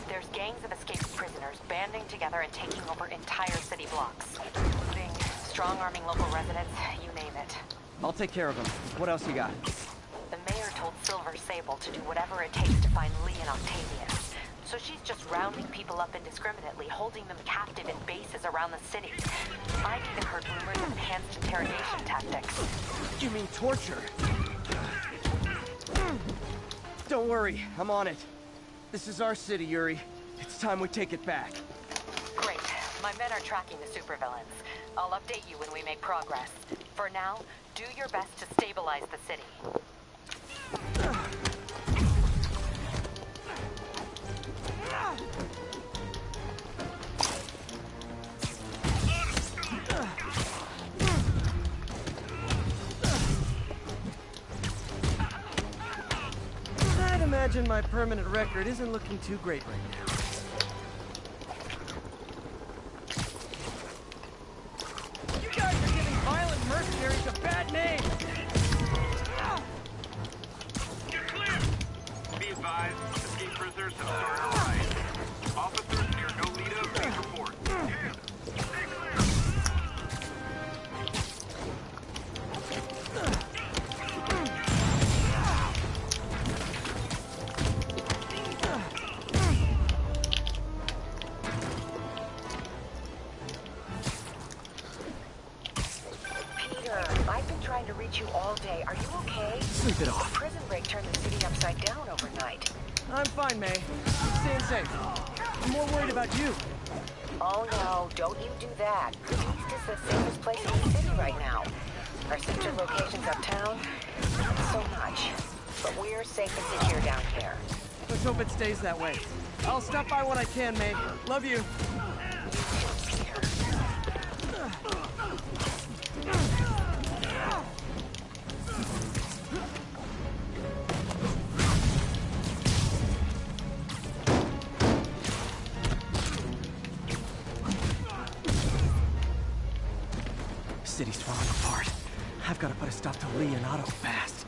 There's gangs of escaped prisoners banding together and taking over entire city blocks, including strong-arming local residents, you name it. I'll take care of them. What else you got? The mayor told Silver Sable to do whatever it takes to find Lee and Octavius. So she's just rounding people up indiscriminately, holding them captive in bases around the city. I've even heard rumors of enhanced interrogation tactics. You mean torture? Don't worry, I'm on it. This is our city, Yuri. It's time we take it back. Great. My men are tracking the supervillains. I'll update you when we make progress. For now, do your best to stabilize the city. I'd imagine my permanent record isn't looking too great right now. You guys are giving violent mercenaries a bad name! You're clear! Be advised, escaped prisoners have started a riot. Officers near Nolita, please report. Stay clear! I've been trying to reach you all day. Are you okay? Sleep it off. Prison break turned the city upside down overnight. I'm fine, May. Staying safe. I'm more worried about you. Oh no, don't you do that. East is the safest place in the city right now. Our sister locations uptown, not so much. But we're safe and secure down here. Let's hope it stays that way. I'll stop by when I can, May. Love you. City's falling apart. I've got to put a stop to Lee and Otto fast.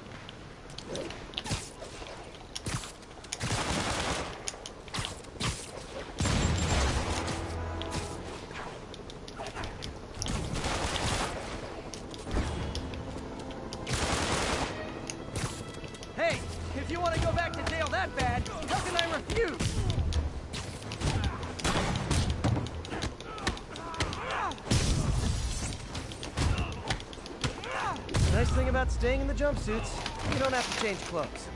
Hey, if you want to go back to jail that bad, how can I refuse? Nice thing about staying in the jumpsuits, you don't have to change clothes.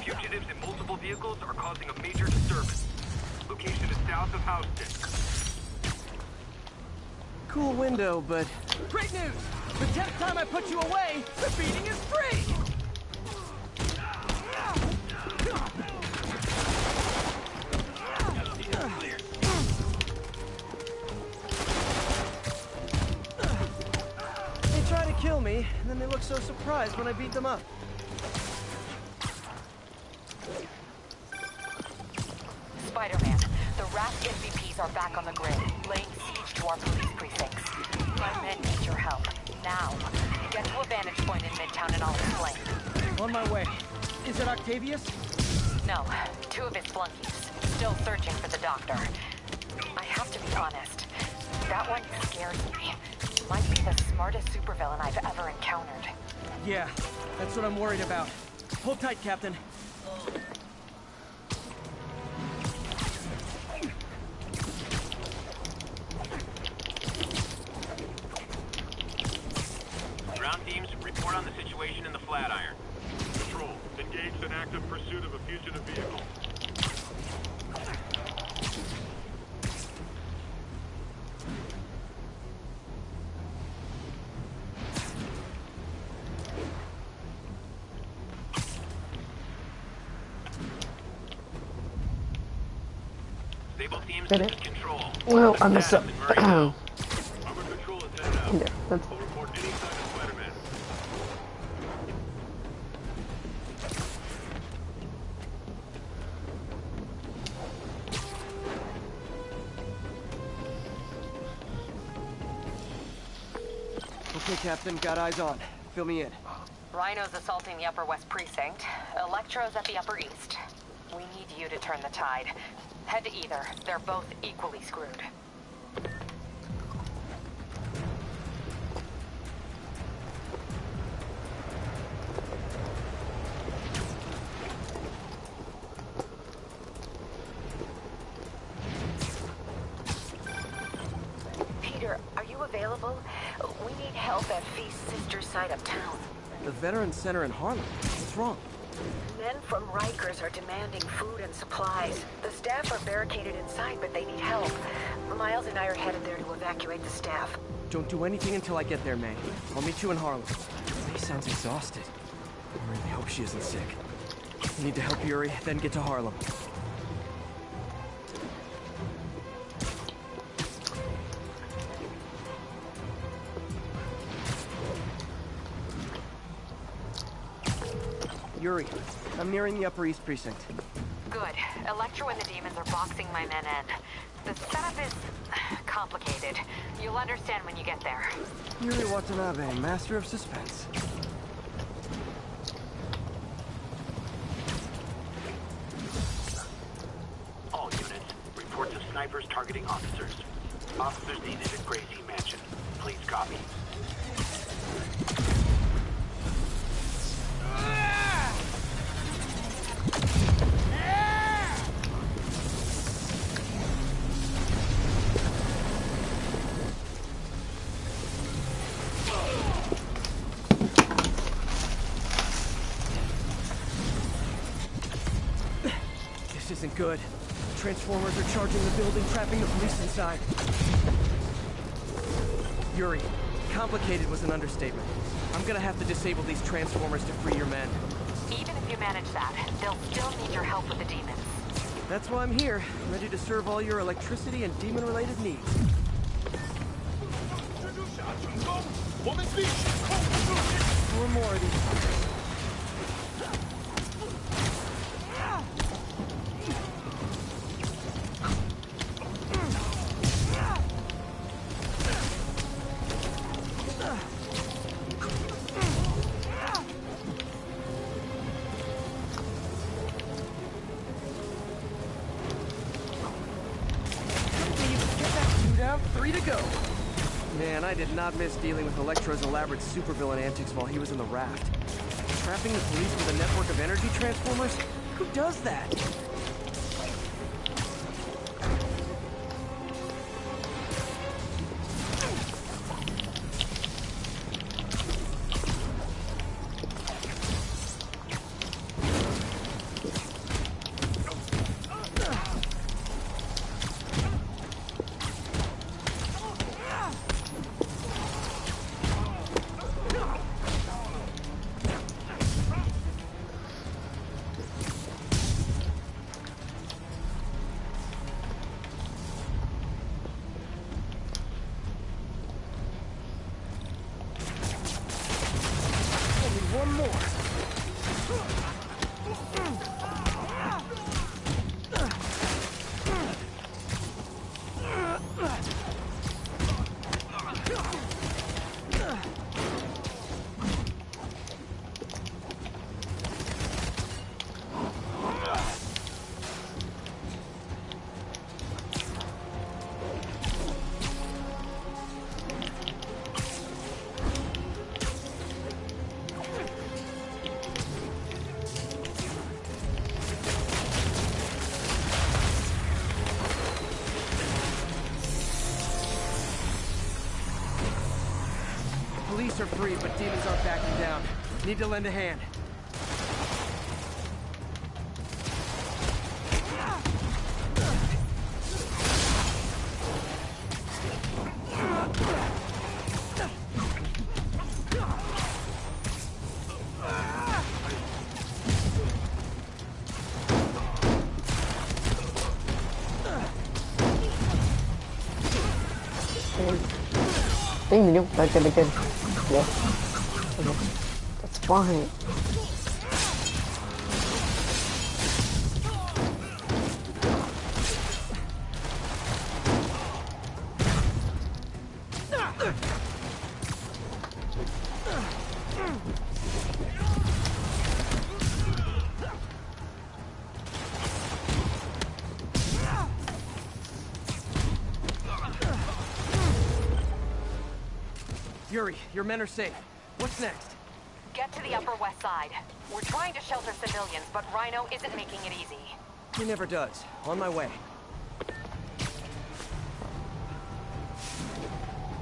Fugitives in multiple vehicles are causing a major disturbance. Location is south of Houston. Cool window, but... Great news! The 10th time I put you away, the beating is free! They try to kill me, and then they look so surprised when I beat them up. Spider-Man, the Raft MVPs are back on the grid, laying siege to our police precincts. My men need your help. Now. Get to a vantage point in Midtown and I'll explain. On my way. Is it Octavius? No, two of his flunkies. Still searching for the doctor. I have to be honest. That one scares me. Might be the smartest supervillain I've ever encountered. Yeah, that's what I'm worried about. Hold tight, Captain. Ground teams, report on the situation in the Flatiron. Control, engaged in active pursuit of a fugitive vehicle. Sable teams Did in it? control. Well, I messed up. Our patrol is headed out. Yeah, that's... We'll report any sign of Spider-Man. Okay, Captain, got eyes on. Fill me in. Rhino's assaulting the Upper West Precinct. Electro's at the Upper East. We need you to turn the tide. Head to either. They're both equally screwed. Peter, are you available? We need help at Feast's sister's side uptown. The Veterans Center in Harlem. What's wrong? Men from Rikers are demanding food and supplies. The staff are barricaded inside, but they need help. Miles and I are headed there to evacuate the staff. Don't do anything until I get there, May. I'll meet you in Harlem. May sounds exhausted. I really hope she isn't sick. I need to help Yuri, then get to Harlem. Yuri, I'm nearing the Upper East Precinct. Good. Electro and the demons are boxing my men in. The setup is complicated. You'll understand when you get there. Yuri Watanabe, master of suspense. All units, reports of snipers targeting officers. Officers needed at Gracie Mansion. Please copy. This isn't good. Transformers are charging the building, trapping the police inside. Yuri, complicated was an understatement. I'm gonna have to disable these transformers to free your men. Even if you manage that, they'll still need your help with the demons. That's why I'm here, ready to serve all your electricity and demon-related needs. Four more of these. Three to go. Man, I did not miss dealing with Electro's elaborate supervillain antics while he was in the raft. Trapping the police with a network of energy transformers? Who does that? One more. Police are free, but demons aren't backing down. Need to lend a hand. Dang, you back in again. Yeah. Okay. That's fine. Yuri, your men are safe. What's next? Get to the Upper West Side. We're trying to shelter civilians, but Rhino isn't making it easy. He never does. On my way.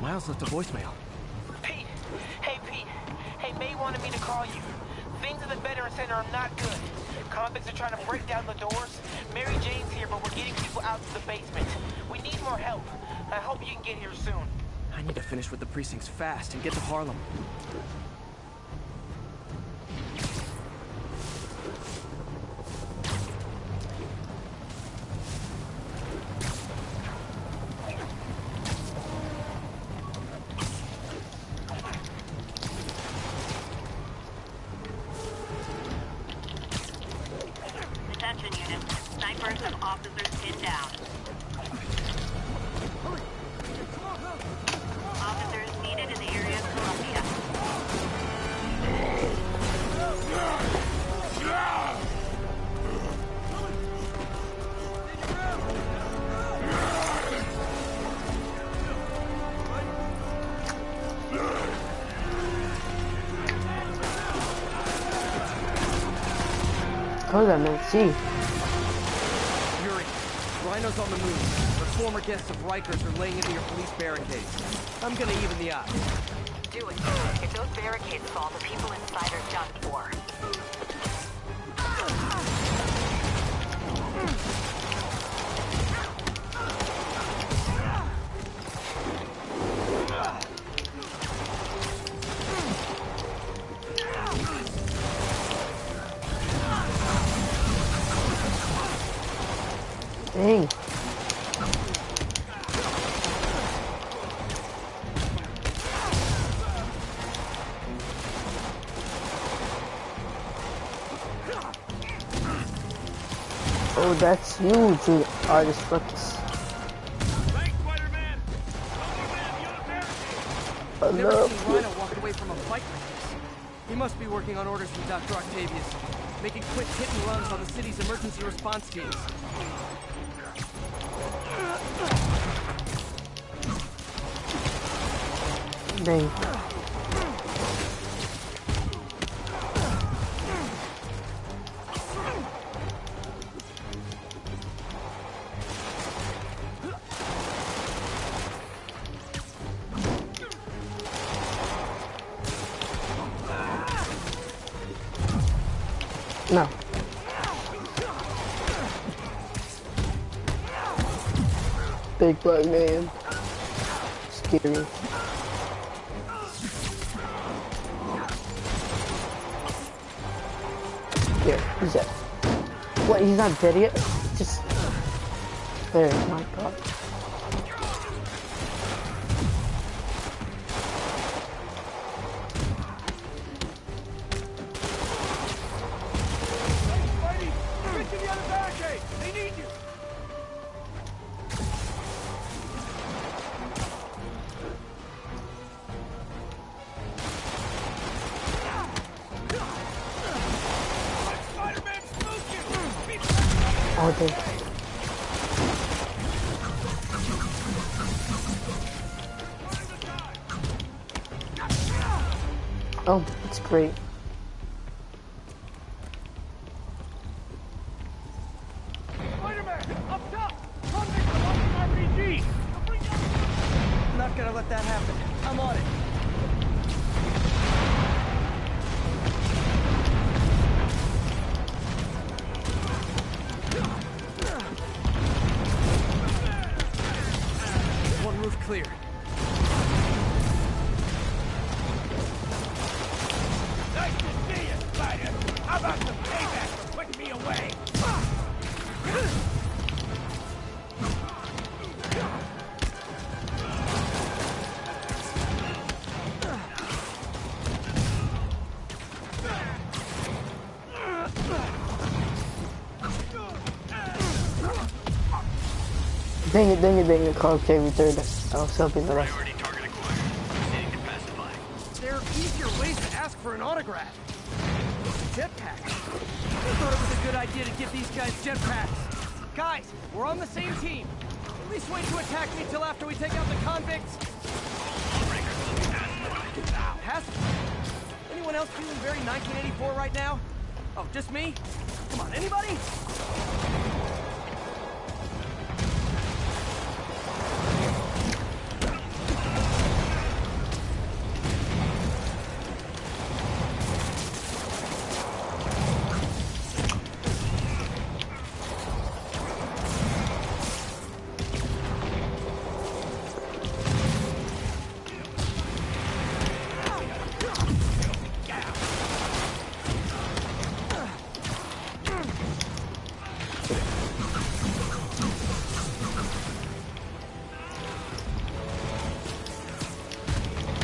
Miles left a voicemail. Pete! Hey, Pete. Hey, May wanted me to call you. Things at the Veteran Center are not good. Convicts are trying to break down the doors. Mary Jane's here, but we're getting people out to the basement. We need more help. I hope you can get here soon. I need to finish with the precincts fast and get to Harlem. Attention units. Snipers have officers pinned down. Officers needed in the area of Columbia. Oh, that meant C. Yuri, Rhino's on the move, but former guests of Rikers are laying into your police barricades. I'm gonna even the odds. Do it. If those barricades fall, the people inside are done for. Dang. Oh, that's huge, you artist focus. I've never seen Rhino walk away from a fight like this. He must be working on orders from Dr. Octavius, making quick hit and runs on the city's emergency response teams. Dang. No. Big black man. Scary. Here, who's that? What, he's not dead yet? Just... There, my god. Oh, they... Oh, it's great. Spider-Man, up top! Convicts are launching RPGs! I'm not gonna let that happen. I'm on it. One roof clear. Nice to see you, Spider. How about some payback for putting me away? Dang it, Carl came third. I was helping the rest. There are easier ways to ask for an autograph. Jetpack. I thought it was a good idea to give these guys jetpacks. Guys, we're on the same team. At least wait to attack me till after we take out the convicts. has to be. Anyone else feeling very 1984 right now? Oh, just me? Come on, anybody?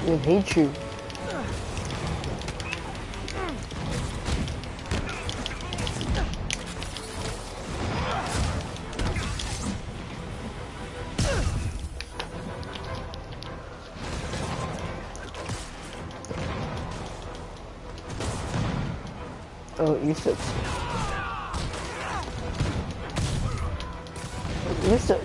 I hate you. Oh, you're so You're so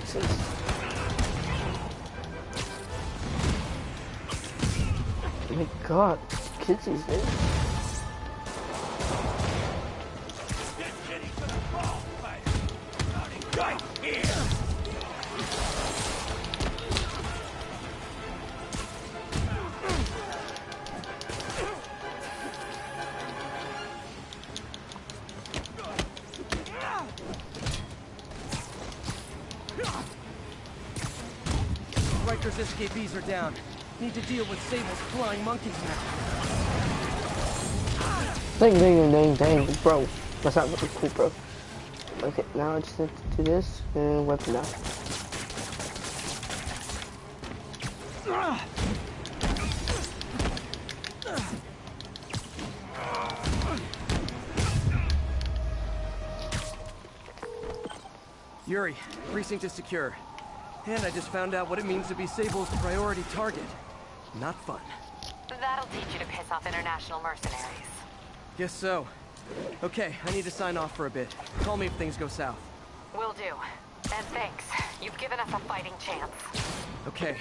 Oh my god, kids these days. Right here! Riker's SKBs are down. Need to deal with Sable's flying monkeys now. Dang, bro. That's not really cool, bro. Okay, now I just have to do this and weapon out. Yuri, precinct is secure. And I just found out what it means to be Sable's priority target. Not fun. That'll teach you to piss off international mercenaries. Guess so. Okay, I need to sign off for a bit. Call me if things go south. Will do. And thanks. You've given us a fighting chance. Okay.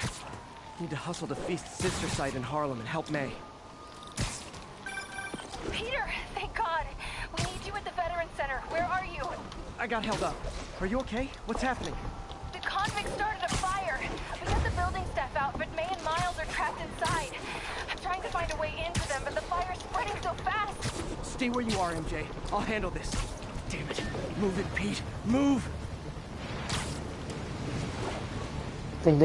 Need to hustle to Feast's sister site in Harlem and help May. Peter, thank God. We need you at the Veterans Center. Where are you? I got held up. Are you okay? What's happening? The convicts started a fire. We got the building staff out, but May and Miles are trapped inside. I'm trying to find a way into them, but the fire's spreading so fast. Stay where you are, MJ. I'll handle this. Damn it. Move it, Pete. Move! Ding.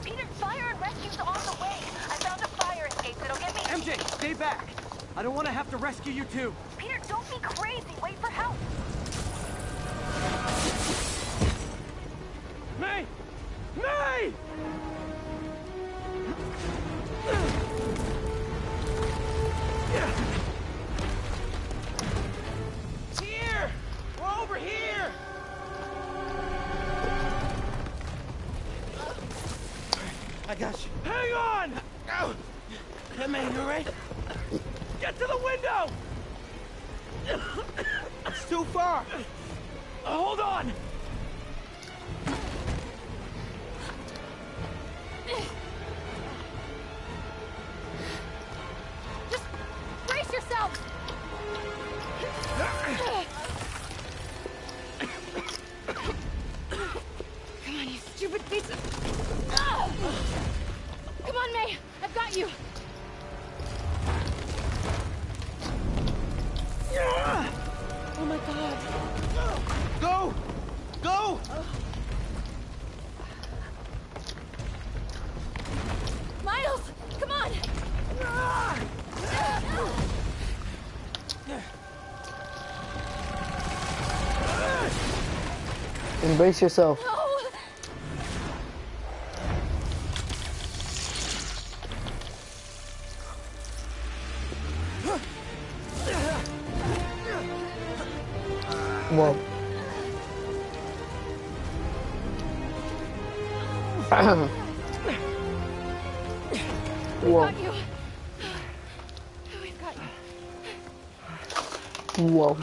Peter, fire and rescue's on the way. I found a fire escape that'll get me... MJ, stay back! I don't want to have to rescue you too. Peter, don't be crazy. Wait for help. May! May! Here! We're over here! I got you. Hang on! Oh. Hey, man, you alright? Get to the window! It's too far. Hold on! Just brace yourself! Come on, you stupid piece of... Come on, May! I've got you! Oh my god. Go! Go! Miles! Come on! Embrace yourself. No! Whoa. We've Whoa. got you. We've got you. Whoa.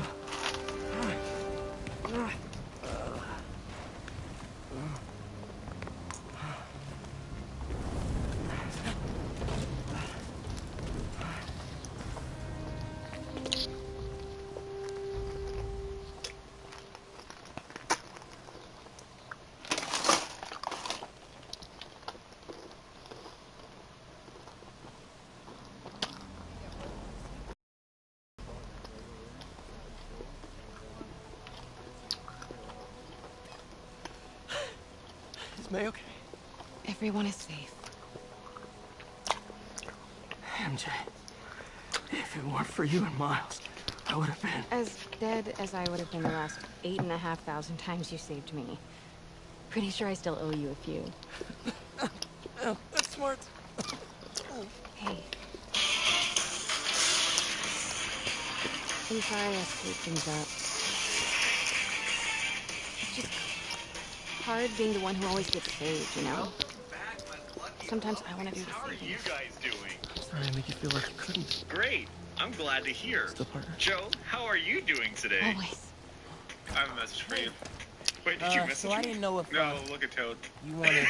Is May okay? Everyone is safe. MJ, if it weren't for you and Miles, I would have been... As dead as I would have been the last 8,500 times you saved me. Pretty sure I still owe you a few. Oh, that's smart. Hey. I'm sorry I screwed things up. It's just hard being the one who always gets saved, you know? Sometimes I want to do the How are saving. you guys doing? Sorry I make you feel like you couldn't. Great. I'm glad to hear. Still partner? Joe, how are you doing today? Always. I have a message for you. Wait, did you message So I me? didn't know if No, look at Toad. you wanted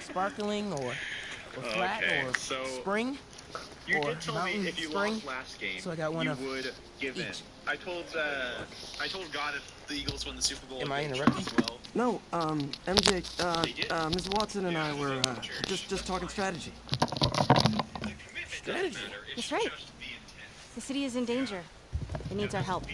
sparkling or flat Okay, or so spring You or did tell mountain me if you spring. lost last game, So I got one you of would give in. each. I told God if the Eagles win the Super Bowl, Am I I'd give interrupting? as well. No, MJ, Ms. Watson and I were, just talking strategy. Strategy? That's right. The city is in danger. It needs our help.